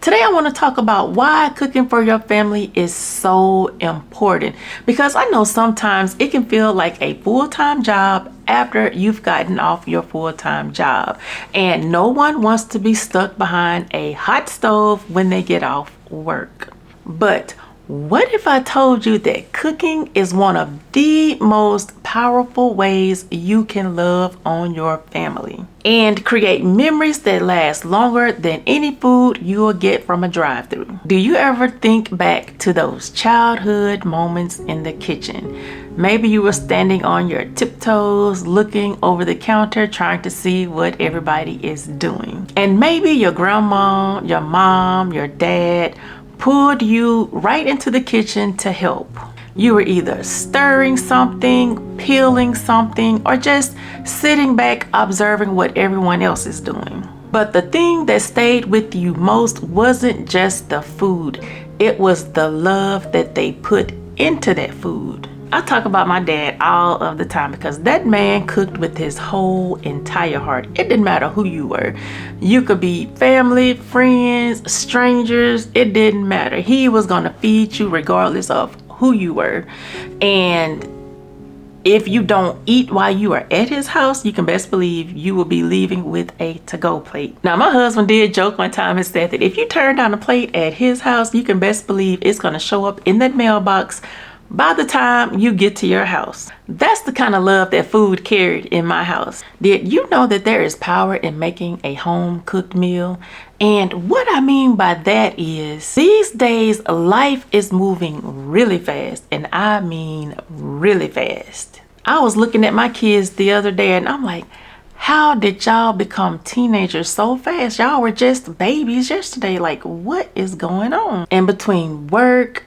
Today I want to talk about why cooking for your family is so important, because I know sometimes it can feel like a full-time job after you've gotten off your full-time job, and no one wants to be stuck behind a hot stove when they get off work. But what if I told you that cooking is one of the most powerful ways you can love on your family and create memories that last longer than any food you will get from a drive-thru? Do you ever think back to those childhood moments in the kitchen? Maybe you were standing on your tiptoes, looking over the counter, trying to see what everybody is doing. And maybe your grandma, your mom, your dad pulled you right into the kitchen to help. You were either stirring something, peeling something, or just sitting back observing what everyone else is doing. But the thing that stayed with you most wasn't just the food, it was the love that they put into that food. I talk about my dad all of the time because that man cooked with his whole entire heart. It didn't matter who you were. You could be family, friends, strangers. It didn't matter. He was going to feed you regardless of who you were. And if you don't eat while you are at his house, you can best believe you will be leaving with a to-go plate. Now, my husband did joke one time and said that if you turn down a plate at his house, you can best believe it's going to show up in that mailbox by the time you get to your house. That's the kind of love that food carried in my house. Did you know that there is power in making a home-cooked meal? And what I mean by that is, these days, life is moving really fast, and I mean really fast. I was looking at my kids the other day, and I'm like, how did y'all become teenagers so fast? Y'all were just babies yesterday. Like, what is going on? And between work,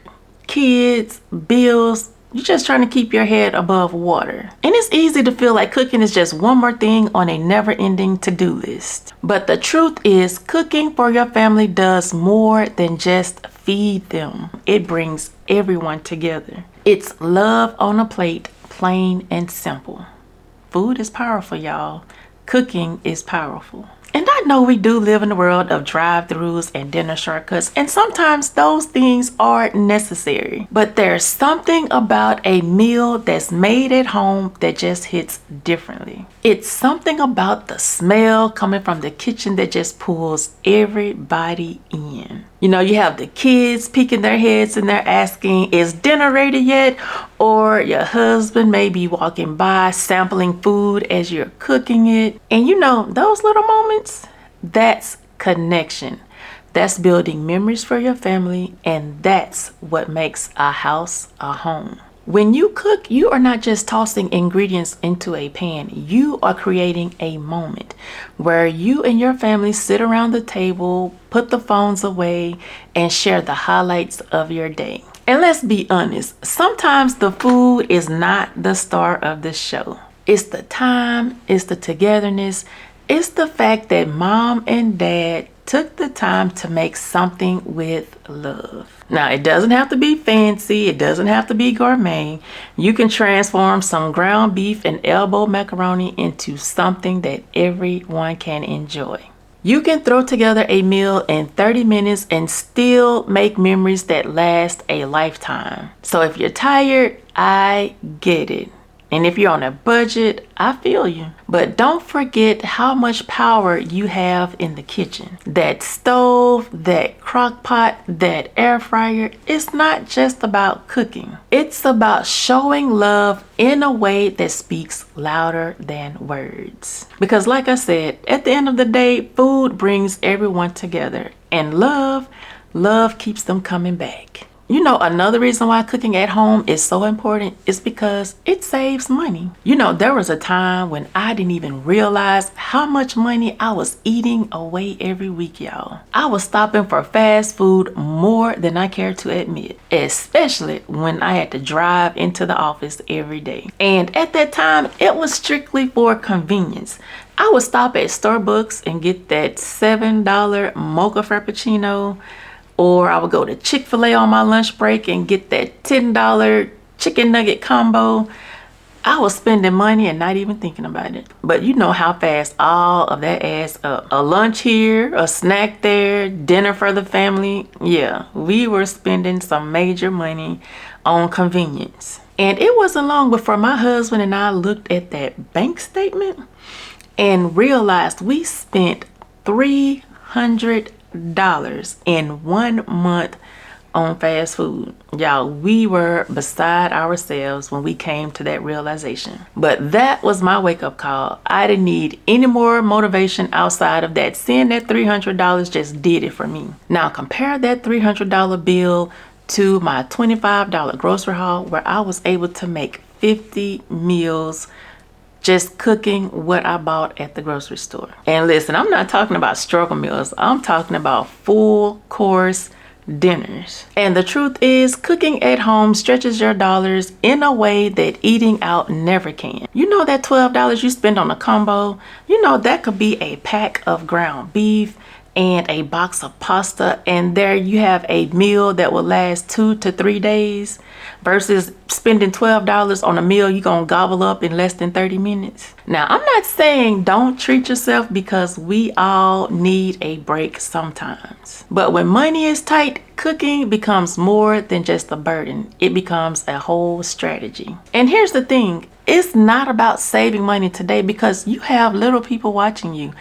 kids, bills, you're just trying to keep your head above water. And it's easy to feel like cooking is just one more thing on a never-ending to-do list. But the truth is, cooking for your family does more than just feed them. It brings everyone together. It's love on a plate, plain and simple. Food is powerful, y'all. Cooking is powerful. And I know we do live in the world of drive-thrus and dinner shortcuts, and sometimes those things are necessary. But there's something about a meal that's made at home that just hits differently. It's something about the smell coming from the kitchen that just pulls everybody in. You know, you have the kids peeking their heads and they're asking, is dinner ready yet? Or your husband may be walking by sampling food as you're cooking it. And you know, those little moments, that's connection. That's building memories for your family, and that's what makes a house a home. When you cook, you are not just tossing ingredients into a pan. You are creating a moment where you and your family sit around the table, put the phones away, and share the highlights of your day. And let's be honest, sometimes the food is not the star of the show. It's the time, it's the togetherness, it's the fact that mom and dad took the time to make something with love. Now, it doesn't have to be fancy. It doesn't have to be gourmet. You can transform some ground beef and elbow macaroni into something that everyone can enjoy. You can throw together a meal in 30 minutes and still make memories that last a lifetime. So if you're tired, I get it. And if you're on a budget, I feel you. But don't forget how much power you have in the kitchen. That stove, that crock pot, that air fryer, it's not just about cooking. It's about showing love in a way that speaks louder than words. Because like I said, at the end of the day, food brings everyone together. And love keeps them coming back. You know, another reason why cooking at home is so important is because it saves money. You know, there was a time when I didn't even realize how much money I was eating away every week, y'all. I was stopping for fast food more than I care to admit, especially when I had to drive into the office every day. And at that time, it was strictly for convenience. I would stop at Starbucks and get that $7 mocha frappuccino, or I would go to Chick-fil-A on my lunch break and get that $10 chicken nugget combo. I was spending money and not even thinking about it. But you know how fast all of that adds up. A lunch here, a snack there, dinner for the family. Yeah, we were spending some major money on convenience. And it wasn't long before my husband and I looked at that bank statement and realized we spent $300 in 1 month on fast food. Y'all, we were beside ourselves when we came to that realization. But that was my wake-up call. I didn't need any more motivation outside of that. Seeing that $300 just did it for me. Now compare that $300 bill to my $25 grocery haul, where I was able to make 50 meals just cooking what I bought at the grocery store. And listen, I'm not talking about struggle meals. I'm talking about full course dinners. And the truth is, cooking at home stretches your dollars in a way that eating out never can. You know that $12 you spend on a combo, you know that could be a pack of ground beef and a box of pasta, and there you have a meal that will last 2 to 3 days versus spending $12 on a meal you're gonna gobble up in less than 30 minutes. Now, I'm not saying don't treat yourself, because we all need a break sometimes. But when money is tight, cooking becomes more than just a burden. It becomes a whole strategy. And here's the thing, it's not about saving money today, because you have little people watching you.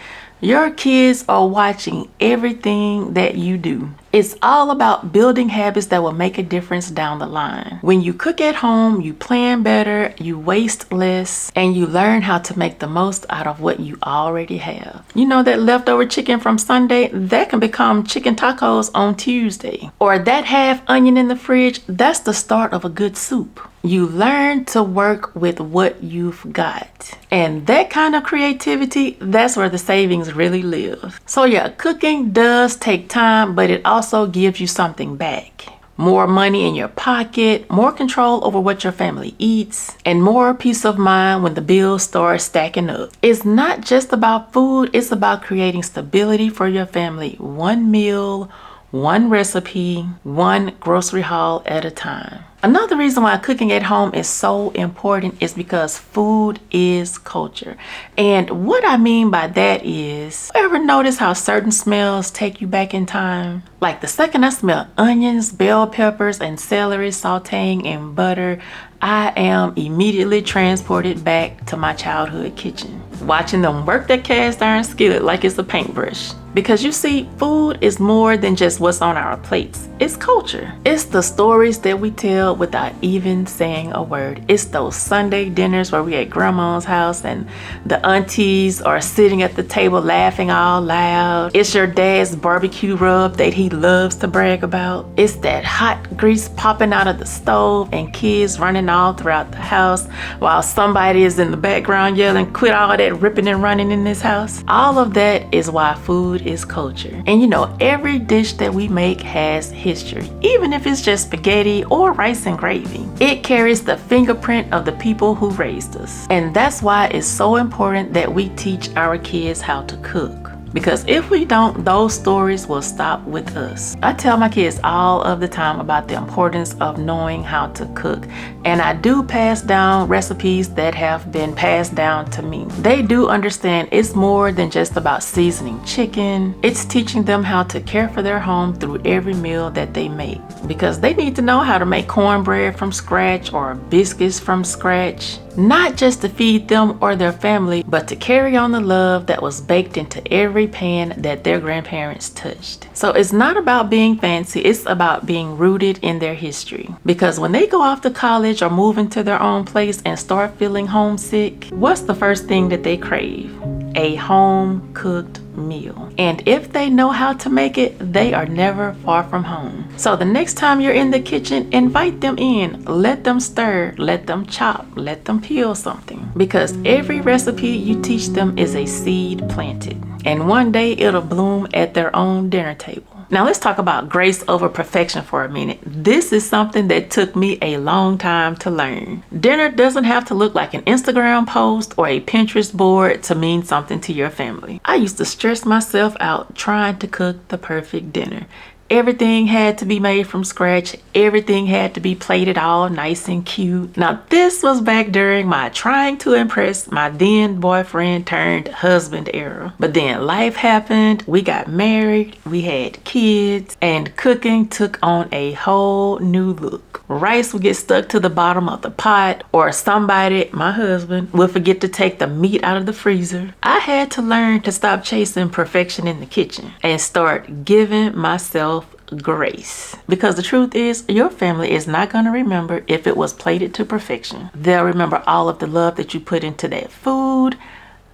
Your kids are watching everything that you do. It's all about building habits that will make a difference down the line. When you cook at home, you plan better, you waste less, and you learn how to make the most out of what you already have. You know that leftover chicken from Sunday, that can become chicken tacos on Tuesday. Or that half onion in the fridge, that's the start of a good soup. You learn to work with what you've got. And that kind of creativity, that's where the savings really live. So yeah, cooking does take time, but it also gives you something back. More money in your pocket, more control over what your family eats, and more peace of mind when the bills start stacking up. It's not just about food, it's about creating stability for your family. One meal, one recipe, one grocery haul at a time. Another reason why cooking at home is so important is because food is culture. And what I mean by that is, ever notice how certain smells take you back in time? Like the second I smell onions, bell peppers, and celery sauteing in butter, I am immediately transported back to my childhood kitchen, watching them work that cast iron skillet like it's a paintbrush. Because you see, food is more than just what's on our plates. It's culture. It's the stories that we tell without even saying a word. It's those Sunday dinners where we at grandma's house and the aunties are sitting at the table laughing all loud. It's your dad's barbecue rub that he loves to brag about. It's that hot grease popping out of the stove and kids running all throughout the house while somebody is in the background yelling, "Quit all that ripping and running in this house." All of that is why food is culture. And you know, every dish that we make has history, even if it's just spaghetti or rice and gravy. It carries the fingerprint of the people who raised us. And that's why it's so important that we teach our kids how to cook. Because if we don't, those stories will stop with us. I tell my kids all of the time about the importance of knowing how to cook. And I do pass down recipes that have been passed down to me. They do understand it's more than just about seasoning chicken. It's teaching them how to care for their home through every meal that they make. Because they need to know how to make cornbread from scratch or biscuits from scratch. Not just to feed them or their family, but to carry on the love that was baked into every pan that their grandparents touched. So it's not about being fancy, it's about being rooted in their history. Because when they go off to college or move into their own place and start feeling homesick, what's the first thing that they crave? A home-cooked meal. And if they know how to make it, they are never far from home. So the next time you're in the kitchen, invite them in. Let them stir, let them chop, let them peel something. Because every recipe you teach them is a seed planted. And one day it'll bloom at their own dinner table. Now let's talk about grace over perfection for a minute. This is something that took me a long time to learn. Dinner doesn't have to look like an Instagram post or a Pinterest board to mean something to your family. I used to stress myself out trying to cook the perfect dinner. Everything had to be made from scratch. Everything had to be plated all nice and cute. Now, this was back during my trying to impress my then boyfriend turned husband era. But then life happened. We got married. We had kids. And cooking took on a whole new look. Rice would get stuck to the bottom of the pot, or somebody, my husband, would forget to take the meat out of the freezer. I had to learn to stop chasing perfection in the kitchen and start giving myself grace. Because the truth is, your family is not going to remember if it was plated to perfection. They'll remember all of the love that you put into that food.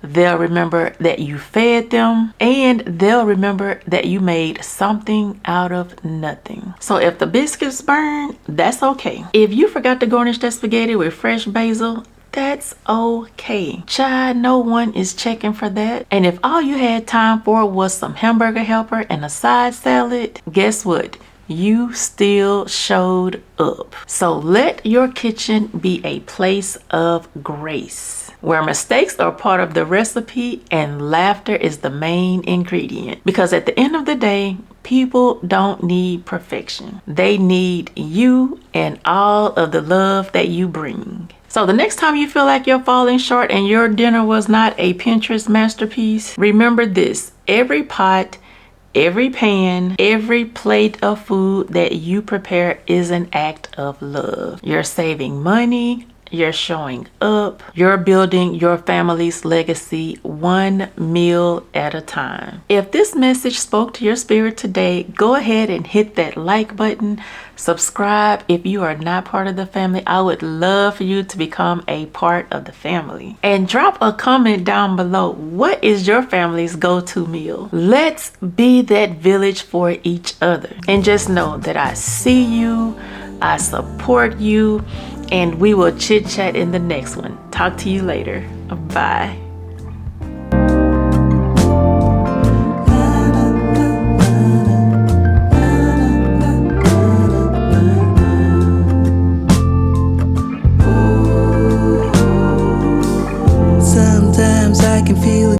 They'll remember that you fed them, and they'll remember that you made something out of nothing. So if the biscuits burn, that's okay. If you forgot to garnish that spaghetti with fresh basil, that's okay. Child, no one is checking for that. And if all you had time for was some hamburger helper and a side salad, guess what? You still showed up. So let your kitchen be a place of grace, where mistakes are part of the recipe and laughter is the main ingredient. Because at the end of the day, people don't need perfection. They need you and all of the love that you bring. So the next time you feel like you're falling short and your dinner was not a Pinterest masterpiece, remember this: every pot, every pan, every plate of food that you prepare is an act of love. You're saving money, you're showing up, you're building your family's legacy one meal at a time. If this message spoke to your spirit today, go ahead and hit that like button. Subscribe if you are not part of the family. I would love for you to become a part of the family. And drop a comment down below. What is your family's go-to meal? Let's be that village for each other. And just know that I see you, I support you, and we will chit chat in the next one. Talk to you later. Bye. Sometimes I can feel